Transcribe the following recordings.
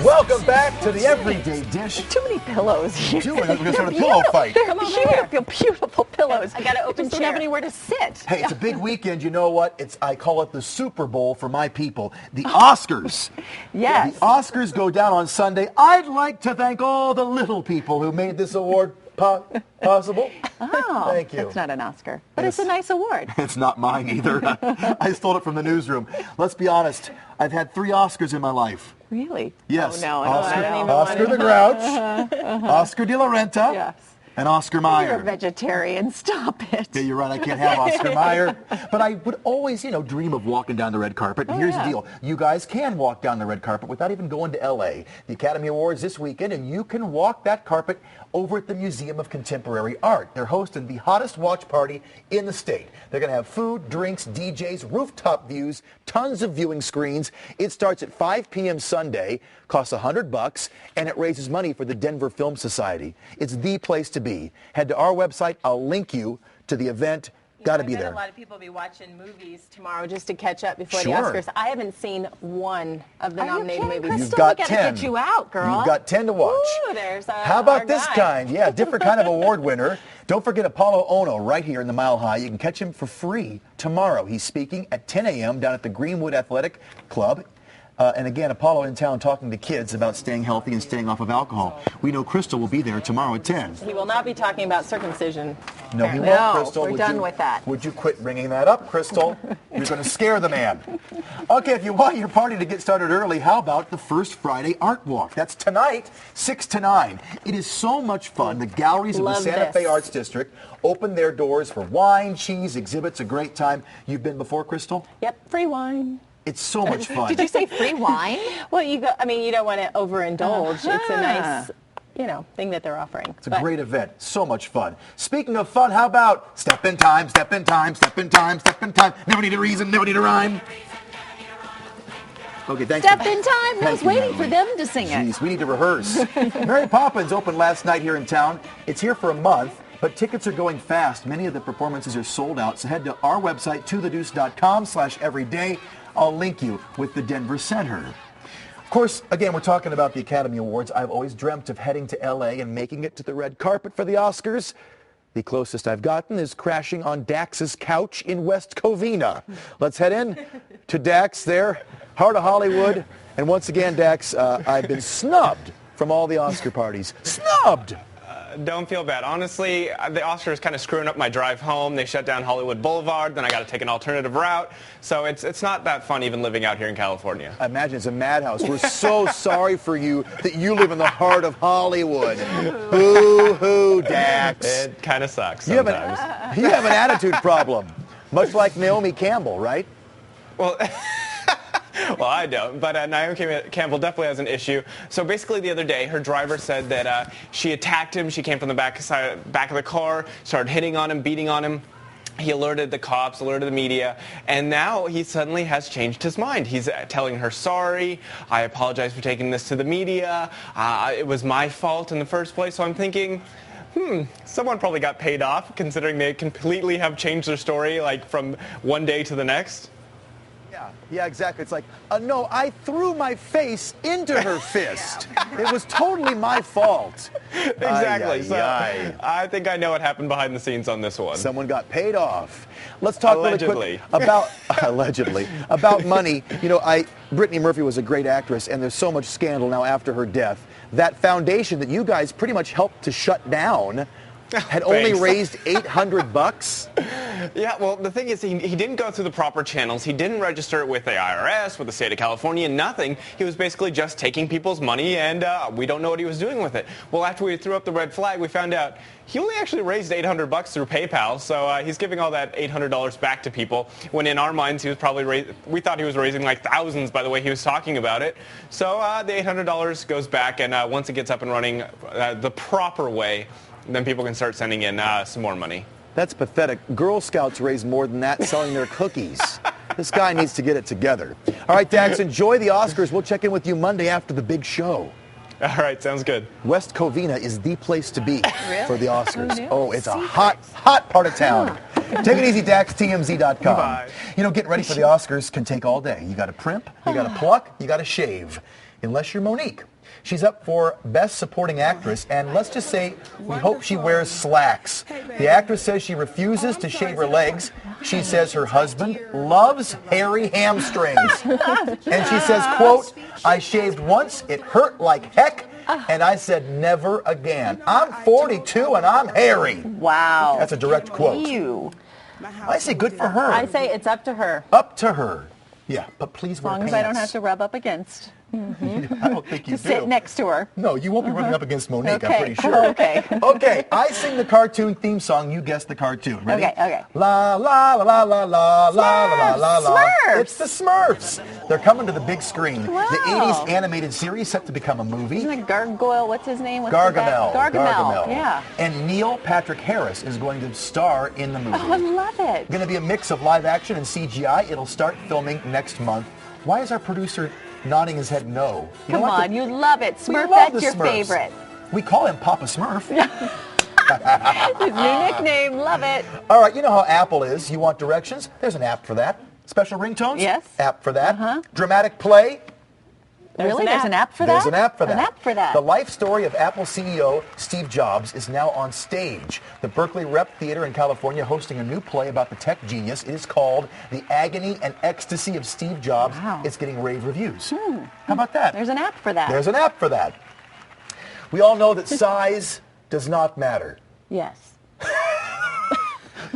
Welcome back to the Everyday Dish. Too many pillows here. We're going to start a pillow fight. They're beautiful pillows. I got to open Just don't have anywhere to sit. Hey, it's a big weekend. You know what? I call it the Super Bowl for my people. The Oscars. Yes. The Oscars go down on Sunday. I'd like to thank all the little people who made this award possible. Oh, thank you. It's not an Oscar, but it's a nice award. It's not mine either. I stole it from the newsroom. Let's be honest. I've had 3 Oscars in my life. Really? Yes. Oh, no. Oscar, I don't even Oscar want the Grouch, Oscar de la Renta, Yes. and Oscar Mayer. You're a vegetarian. Stop it. Yeah, you're right. I can't have Oscar Mayer. But I would always, dream of walking down the red carpet. And here's the deal. You guys can walk down the red carpet without even going to L.A. The Academy Awards this weekend, and you can walk that carpet over at the Museum of Contemporary Art. They're hosting the hottest watch party in the state. They're going to have food, drinks, DJs, rooftop views, tons of viewing screens. It starts at 5 p.m. Sunday, costs $100, and it raises money for the Denver Film Society. It's the place to be. Head to our website. I'll link you to the event. Got to be there. A lot of people will be watching movies tomorrow just to catch up before the Sure. Oscars. I haven't seen one of the nominated movies. Crystal? You've got we gotta 10. get you out, girl. You've got 10 to watch. Ooh, there's How about our this guy. kind? Yeah, different kind of award winner. Don't forget Apollo Ono right here in the Mile High. You can catch him for free tomorrow. He's speaking at 10 a.m. down at the Greenwood Athletic Club. And again, Apollo in town talking to kids about staying healthy and staying off of alcohol. We know Crystal will be there tomorrow at 10. He will not be talking about circumcision. No, he won't, No, Crystal. we're done with that. Would you quit bringing that up, Crystal? You're going to scare the man. Okay, if you want your party to get started early, how about the First Friday Art Walk? That's tonight, 6 to 9. It is so much fun. The galleries of the Love Santa Fe this. Arts District open their doors for wine, cheese, exhibits, a great time. You've been before, Crystal? Yep, free wine. It's so much fun. Did you say free wine? Well, you don't want to overindulge. It's a nice, thing that they're offering. It's a great event. So much fun. Speaking of fun, how about step in time, step in time, step in time, step in time. Never need a reason, never need a rhyme. Okay, thanks. Step in time. I Thank was you, waiting for Natalie. them to sing it. Jeez, we need to rehearse. Mary Poppins opened last night here in town. It's here for a month, but tickets are going fast. Many of the performances are sold out, so head to our website, tothedeuce.com/everyday. I'll link you with the Denver Center. Of course, again, we're talking about the Academy Awards. I've always dreamt of heading to L.A. and making it to the red carpet for the Oscars. The closest I've gotten is crashing on Dax's couch in West Covina. Let's head in to Dax there, heart of Hollywood. And once again, Dax, I've been snubbed from all the Oscar parties. Snubbed! Don't feel bad. Honestly, the Oscars kind of screwing up my drive home. They shut down Hollywood Boulevard, then I got to take an alternative route. So it's not that fun even living out here in California. I imagine it's a madhouse. We're so sorry for you that you live in the heart of Hollywood. Boo-hoo, Dax. It kind of sucks You sometimes. have an attitude problem, much like Naomi Campbell, right? Well, well, I don't, but Naomi Campbell definitely has an issue. So basically the other day, her driver said that she attacked him. She came from the back of the car, started hitting on him, beating on him. He alerted the cops, alerted the media, and now he suddenly has changed his mind. He's telling her, sorry, I apologize for taking this to the media. It was my fault in the first place. So I'm thinking, someone probably got paid off, considering they completely have changed their story, like from one day to the next. Yeah, exactly. It's like, no, I threw my face into her fist. It was totally my fault. Exactly. Ay, ay, ay. I think I know what happened behind the scenes on this one. Someone got paid off. Let's talk really Allegedly. quick about allegedly about money. Brittany Murphy was a great actress, and there's so much scandal now after her death. That foundation that you guys pretty much helped to shut down had only Thanks. raised $800. Yeah, well, the thing is, he didn't go through the proper channels. He didn't register it with the IRS, with the state of California, nothing. He was basically just taking people's money, and we don't know what he was doing with it. Well, after we threw up the red flag, we found out he only actually raised $800 through PayPal, so he's giving all that $800 back to people, when in our minds he was probably we thought he was raising like thousands by the way he was talking about it. So the $800 goes back, and once it gets up and running the proper way, then people can start sending in some more money. That's pathetic. Girl Scouts raise more than that selling their cookies. This guy needs to get it together. All right, Dax, enjoy the Oscars. We'll check in with you Monday after the big show. All right, sounds good. West Covina is the place to be for the Oscars. Who knew? Oh, it's a hot part of town. Take it easy, Dax, TMZ.com. Bye. Getting ready for the Oscars can take all day. You got to primp, you got to pluck, you got to shave. unless you're Monique. She's up for Best Supporting Actress, and let's just say we hope she wears slacks. The actress says she refuses to shave her legs. She says her husband loves hairy hamstrings. And she says, quote, I shaved once, it hurt like heck, and I said never again. I'm 42 and I'm hairy. Wow. That's a direct quote. Ew. I say good for her. I say it's up to her. Up to her. Yeah, but please As wear long pants. as I don't have to rub up against. I don't think you To do. sit next to her. No, you won't be running up against Monique, I'm Okay. pretty sure. Okay. Okay, I sing the cartoon theme song, you guess the cartoon. Ready? Okay. La la la la la la la la la la. Smurfs. It's the Smurfs. They're coming to the big screen. Wow. The 80s animated series set to become a movie. Isn't it Gargoyle? What's his name? Gargamel. Gargamel. Yeah. And Neil Patrick Harris is going to star in the movie. Oh, I love it. Going to be a mix of live action and CGI. It'll start filming next month. Why is our producer nodding his head no? You Come don't like on, the- you love it. We Smurf, love that's the your Smurfs. favorite. We call him Papa Smurf. His new nickname, love it. All right, you know how Apple is. You want directions? There's an app for that. Special ringtones? Yes. App for that. Dramatic play? Really? an There's app. an app for There's that? an app for that. An app for that. The life story of Apple CEO Steve Jobs is now on stage. The Berkeley Rep Theater in California hosting a new play about the tech genius. It is called The Agony and Ecstasy of Steve Jobs. Wow. It's getting rave reviews. How about that? There's an app for that. There's an app for that. We all know that size does not matter. Yes.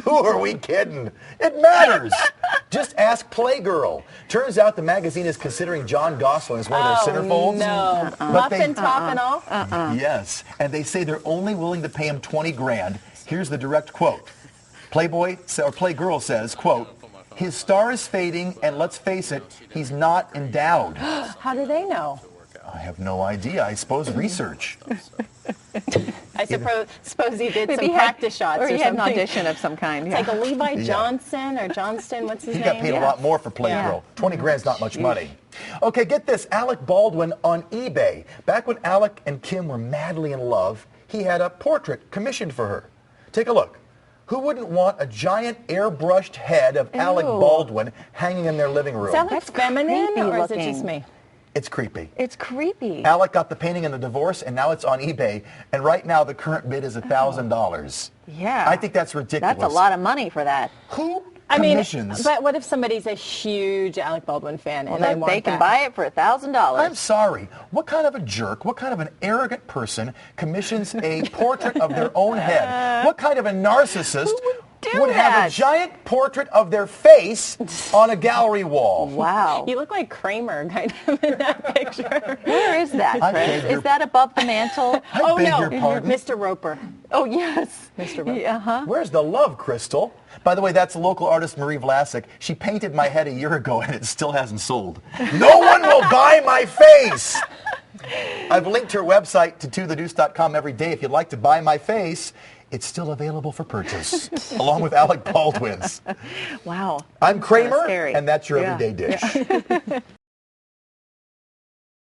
Who are we kidding? It matters. Just ask Playgirl. Turns out the magazine is considering John Gosselin as one of their centerfolds. No. But they- Muffin top and all? Yes, and they say they're only willing to pay him 20 grand. Here's the direct quote. Playgirl says, quote, his star is fading, and let's face it, he's not endowed. How do they know? I have no idea. I suppose research. I suppose he did Maybe some he had- practice shots or or he had an something. audition of some kind. It's Yeah. like a Levi Yeah. Johnson or Johnston, what's his He name? got paid a lot more for Playgirl. 20 grand's not much money. Okay, get this. Alec Baldwin on eBay. Back when Alec and Kim were madly in love, he had a portrait commissioned for her. Take a look. Who wouldn't want a giant airbrushed head of Alec Ew. Baldwin hanging in their living room? Is that That's feminine creepy or is it looking. just me? It's creepy. It's creepy. Alec got the painting in the divorce, and now it's on eBay. And right now, the current bid is $1,000. Yeah. I think that's ridiculous. That's a lot of money for that. Who I mean, commissions? but what if somebody's a huge Alec Baldwin fan and they want They can that? buy it for $1,000. I'm sorry. What kind of a jerk, what kind of an arrogant person commissions a portrait of their own head? What kind of a narcissist would do have a that? giant portrait of their face on a gallery wall? Wow. You look like Kramer kind of in that picture. Where is that, I Chris? beg your- Is that above the mantle? I beg no, your pardon? Mr. Roper. Oh, yes. Mr. Roper. Uh-huh. Where's the love, Crystal? By the way, that's local artist Marie Vlasic. She painted my head a year ago and it still hasn't sold. No one will buy my face! I've linked her website to tothedeuce.com every day. If you'd like to buy my face, it's still available for purchase, along with Alec Baldwin's. Wow. I'm Kramer, Scary. and that's your Yeah. everyday dish.